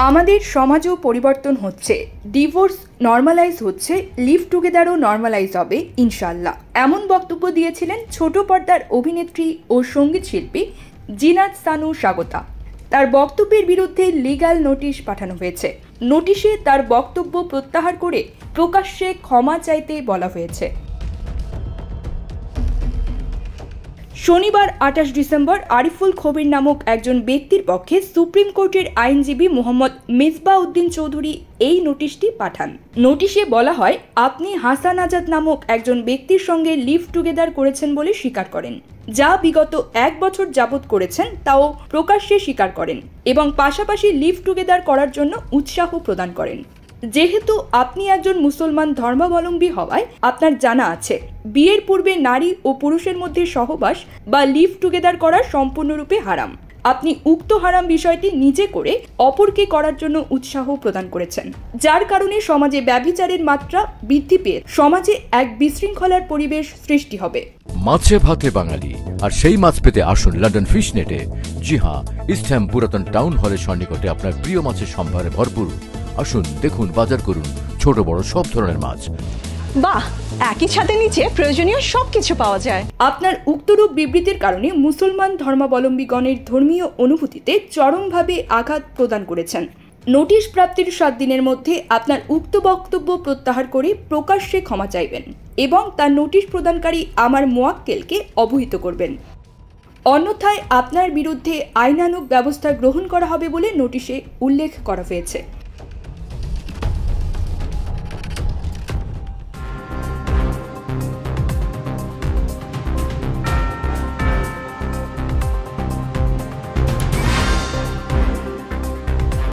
আমাদের সমাজও পরিবর্তন হচ্ছে, ডিভোর্স নর্মালাইজ হচ্ছে, লিভ টুগেদারও নর্মালাইজ হবে ইনশাল্লাহ, এমন বক্তব্য দিয়েছিলেন ছোট পর্দার অভিনেত্রী ও সঙ্গীত শিল্পী জিনাত সানু স্বাগতা। তার বক্তব্যের বিরুদ্ধে লিগ্যাল নোটিশ পাঠানো হয়েছে। নোটিশে তার বক্তব্য প্রত্যাহার করে প্রকাশ্যে ক্ষমা চাইতে বলা হয়েছে। শনিবার ২৮ ডিসেম্বর আরিফুল খবির নামক একজন ব্যক্তির পক্ষে সুপ্রিম কোর্টের আইনজীবী মোহাম্মদ মিসবাউদ্দিন চৌধুরী এই নোটিশটি পাঠান। নোটিশে বলা হয়, আপনি হাসান আজাদ নামক একজন ব্যক্তির সঙ্গে লিভ টুগেদার করেছেন বলে স্বীকার করেন, যা বিগত ১ বছর যাবৎ করেছেন তাও প্রকাশ্যে স্বীকার করেন এবং পাশাপাশি লিভ টুগেদার করার জন্য উৎসাহ প্রদান করেন। যেহেতু আপনি একজন মুসলমান ধর্মাবলম্বী হওয়ায় আপনার জানা আছে বিয়ের পূর্বে নারী ও পুরুষের মধ্যে সহবাস বা লিভ টুগেদার করা সম্পূর্ণরূপে হারাম। আপনি উক্ত হারাম বিষয়টি নিজে করে অপরকে করার জন্য উৎসাহ প্রদান করেছেন, যার কারণে সমাজে ব্যভিচারের মাত্রা বৃদ্ধি পেয়ে সমাজে এক বিশৃঙ্খলার পরিবেশ সৃষ্টি হবে। মাছে ভাতে বাঙালি, আর সেই মাছ পেতে আসুন লন্ডন ফিশ নেটে। জি হ্যাঁ, ইস্টহ্যাম পুরাতন টাউন হলের সন্নিকটে আপনার প্রিয় মাছের সম্ভারে ভরপুর। আসুন, দেখুন, বাজার করুন ছোট বড় সব ধরনের মাছ। বাহ, একই ছাদের নিচে প্রয়োজনীয় সবকিছু পাওয়া যায়। আপনার উক্তরূপ বিবৃতির কারণে মুসলমান ধর্মাবলম্বীগণের ধর্মীয় অনুভূতিতে চরমভাবে আঘাত প্রদান করেছেন। নোটিশ প্রাপ্তির ৭ দিনের মধ্যে আপনার উক্ত বক্তব্য প্রত্যাহার করে প্রকাশ্যে ক্ষমা চাইবেন এবং তার নোটিশ প্রদানকারী আমার মোয়াক্কেলকে অবহিত করবেন। অন্যথায় আপনার বিরুদ্ধে আইনানুগ ব্যবস্থা গ্রহণ করা হবে বলে নোটিশে উল্লেখ করা হয়েছে।